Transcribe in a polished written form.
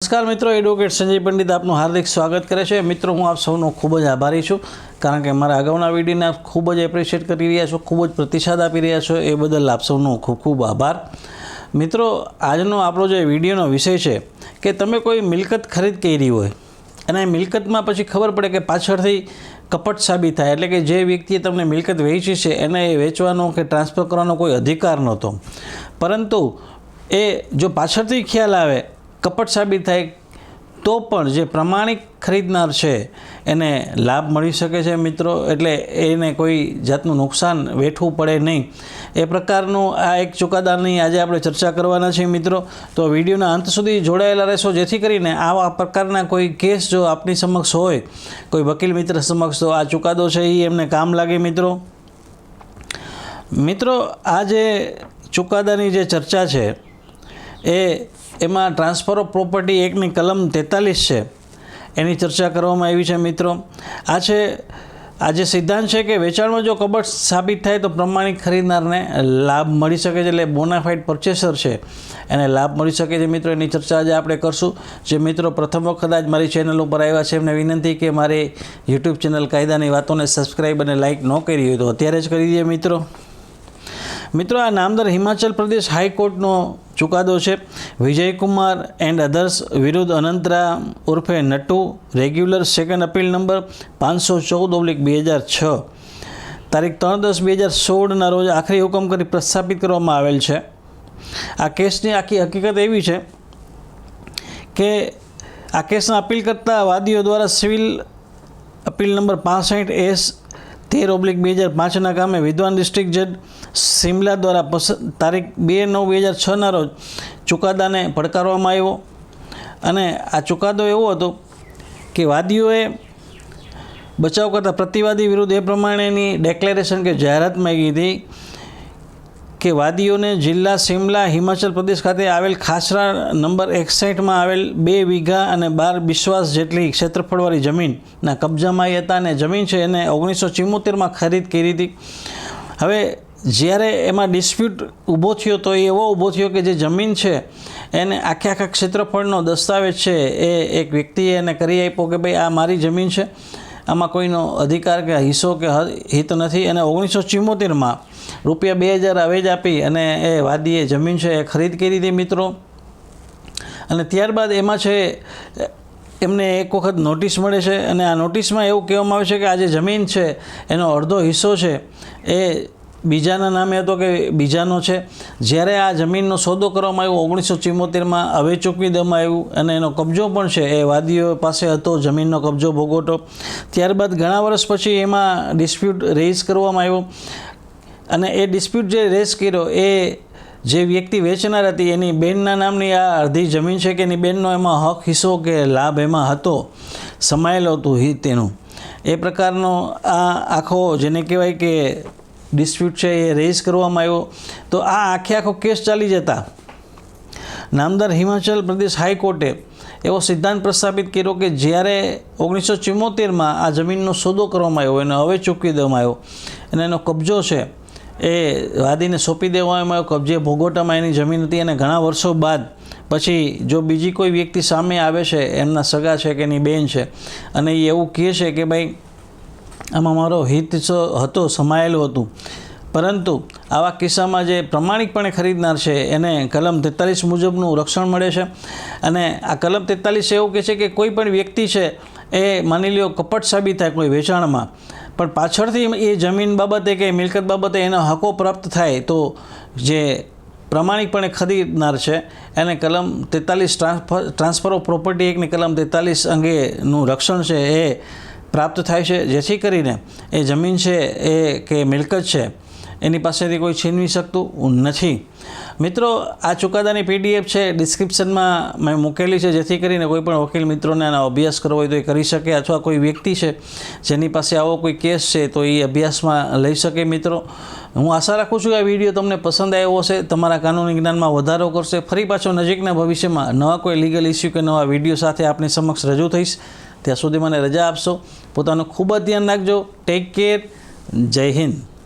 नमस्कार मित्रों, एडवोकेट संजय पंडित आपનું हार्दिक स्वागत करे છે। मित्रों हूँ आप સૌનો ખૂબ જ આભારી છું, કારણ કે મારા અગાઉના વિડીયોને આપ ખૂબ જ એપ્રિશિએટ કરી રહ્યા છો, ખૂબ જ પ્રતિસાદ આપી રહ્યા છો, એ બદલ આપ સૌનો ખૂબ ખૂબ આભાર। મિત્રો, આજનો આપણો જે વિડીયોનો વિષય છે કે તમે કોઈ મિલકત ખરીદ કરી હોય અને મિલકતમાં પછી ખબર પડે કે પાછળથી કપટ સાબિત થાય, એટલે કે જે વ્યક્તિએ તમને મિલકત વેચી છે એને એ વેચવાનો કે ટ્રાન્સફર કરવાનો કોઈ અધિકાર નહોતો, પરંતુ એ જો પાછળથી ખ્યાલ આવે, કપટ સાબિત થાય, તો પણ જે પ્રમાણિક ખરીદનાર છે એને લાભ મળી શકે છે મિત્રો। એટલે એને કોઈ જાતનું નુકસાન વેઠવું પડે નહીં, એ પ્રકારનું આ એક ચુકાદાની આજે આપણે ચર્ચા કરવાના છીએ મિત્રો। તો વિડીયોના અંત સુધી જોડાયેલા રહેશો, જેથી કરીને આવા પ્રકારના કોઈ કેસ જો આપની સમક્ષ હોય, કોઈ વકીલ મિત્ર સમક્ષ, તો આ ચુકાદો છે એ એમને કામ લાગે મિત્રો। આ જે ચુકાદાની જે ચર્ચા છે એમાં ટ્રાન્સફર ઓફ પ્રોપર્ટી એક્ટની કલમ 43 છે, એની ચર્ચા કરવામાં આવી છે મિત્રો। આ જે સિદ્ધાંત છે કે વેચાણમાં જો કપટ સાબિત થાય તો પ્રમાણિક ખરીદનારને લાભ મળી શકે છે, એટલે બોનાફાઇડ પરચેસર છે એને લાભ મળી શકે છે મિત્રો। એની ચર્ચા આજે આપણે કરશું। જે મિત્રો પ્રથમ વખત આજ મારી ચેનલ ઉપર આવ્યા છે એમને વિનંતી કે મારી યુટ્યુબ ચેનલ કાયદાની વાતોને સબસ્ક્રાઈબ અને લાઇક ન કરી હોય તો અત્યારે જ કરી દઈએ મિત્રો। આ નામદાર હિમાચલ પ્રદેશ હાઈકોર્ટનો ચુકાદો છે। વિજયકુમાર એન્ડ અધર્સ વિરુદ્ધ અનંતરામ ઉર્ફે નટુ, રેગ્યુલર સેકન્ડ અપીલ નંબર 514/2006 તારીખ 3/10/2016ના રોજ આખરી હુકમ કરી પ્રસ્થાપિત કરવામાં આવેલ છે। આ કેસની આખી હકીકત એવી છે કે આ કેસના અપીલ કરતા વાદીઓ દ્વારા સિવિલ અપીલ નંબર 65S 13/2005ના કામે વિદ્વાન ડિસ્ટ્રિક્ટ જજ શિમલા દ્વારા તારીખ 2/9/2006ના રોજ ચુકાદાને પડકારવામાં આવ્યો, અને આ ચુકાદો એવો હતો કે વાદીઓએ બચાવ કરતા પ્રતિવાદી વિરુદ્ધ એ પ્રમાણેની ડેક્લેરેશન કે જાહેરાત માંગી હતી કે વાદીઓને જિલ્લા શિમલા હિમાચલ પ્રદેશ ખાતે આવેલ ખાસરા નંબર 61માં આવેલ 2 વીઘા અને 12 બિશ્વાસ જેટલી ક્ષેત્રફળવાળી જમીનના કબજામાં આવી હતા, અને જમીન છે એને 1974માં ખરીદ કરી હતી। હવે જ્યારે એમાં ડિસ્પ્યુટ ઊભો થયો તો એ એવો ઊભો થયો કે જે જમીન છે એને આખા ક્ષેત્રફળનો દસ્તાવેજ છે એ એક વ્યક્તિએ એને કરી આપ્યો કે ભાઈ આ મારી જમીન છે, આમાં કોઈનો અધિકાર કે હિસ્સો કે હિત નથી, અને 1974માં રૂપિયા 2000 અવેજ આપી અને એ વાદીએ જમીન છે એ ખરીદ કરી હતી મિત્રો। અને ત્યારબાદ એમાં છે એમને એક વખત નોટિસ મળે છે, અને આ નોટિસમાં એવું કહેવામાં આવે છે કે આ જે જમીન છે એનો અડધો હિસ્સો છે એ બીજાના નામે હતો કે બીજાનો છે। જ્યારે આ જમીનનો સોદો કરવામાં આવ્યો 1974માં હવે ચૂકવી દેવામાં આવ્યું, અને એનો કબજો પણ છે એ વાદીઓ પાસે હતો, જમીનનો કબજો ભોગવટો। ત્યારબાદ ઘણા વર્ષ પછી એમાં ડિસ્પ્યુટ રેઝ કરવામાં આવ્યો, અને એ ડિસ્પ્યુટ જે રેઝ કર્યો એ જે વ્યક્તિ વેચનાર હતી એની બેનના નામની આ અડધી જમીન છે કે એની બેનનો એમાં હક, હિસ્સો કે લાભ એમાં હતો, સમાયેલો હતું હિત એનું, એ પ્રકારનો આ આખો જેને કહેવાય કે ડિસ્પ્યુટ છે એ રેઝ કરવામાં આવ્યો। તો આ આખો કેસ ચાલી જતા નામદાર હિમાચલ પ્રદેશ હાઈકોર્ટે એવો સિદ્ધાંત પ્રસ્થાપિત કર્યો કે જ્યારે 1974માં આ જમીનનો સોદો કરવામાં આવ્યો, એને હવે ચૂકવી દેવામાં આવ્યો, અને એનો કબજો છે એ વાદીને સોંપી દેવામાં આવ્યો, કબજે ભોગવટામાં એની જમીન હતી, અને ઘણા વર્ષો બાદ પછી જો બીજી કોઈ વ્યક્તિ સામે આવે છે, એમના સગા છે કે એની બેન છે, અને એ એવું કહે છે કે ભાઈ આમાં મારો હિત હતો, સમાયેલું હતું, પરંતુ આવા કિસ્સામાં જે પ્રમાણિકપણે ખરીદનાર છે એને કલમ 43 મુજબનું રક્ષણ મળે છે। અને આ કલમ 43 એવું કહે છે કે કોઈ પણ વ્યક્તિ છે એ માની લ્યો કપટ સાબિત થાય કોઈ વેચાણમાં, પણ પાછળથી એ જમીન બાબતે કે મિલકત બાબતે એના હકો પ્રાપ્ત થાય, તો જે પ્રમાણિકપણે ખરીદનાર છે એને કલમ 43 ટ્રાન્સફર ઓફ પ્રોપર્ટી એક્ટની કલમ 43 અંગેનું રક્ષણ છે એ પ્રાપ્ત થાય છે, જેથી કરીને એ જમીન છે એ કે મિલકત છે એની પાસેથી કોઈ છીનવી શકતું નથી મિત્રો। આ ચુકાદાની PDF છે ડિસ્ક્રિપ્શનમાં મેં મૂકેલી છે, જેથી કરીને કોઈ પણ વકીલ મિત્રોને આનો અભ્યાસ કરવો હોય તો એ કરી શકે, અથવા કોઈ વ્યક્તિ છે જેની પાસે આવો કોઈ કેસ છે તો એ અભ્યાસમાં લઈ શકે મિત્રો। હું આશા રાખું છું કે આ વિડીયો તમને પસંદ આવ્યો હશે, તમારા કાનૂની જ્ઞાનમાં વધારો કરશે। ફરી પાછો નજીકના ભવિષ્યમાં નવા કોઈ લીગલ ઇસ્યુ કે નવા વિડીયો સાથે આપની સમક્ષ રજૂ થઈશ, ત્યાં સુધી મને રજા આપશો। પોતાનું ખૂબ જ ધ્યાન રાખજો। Take care. જય હિન્દ।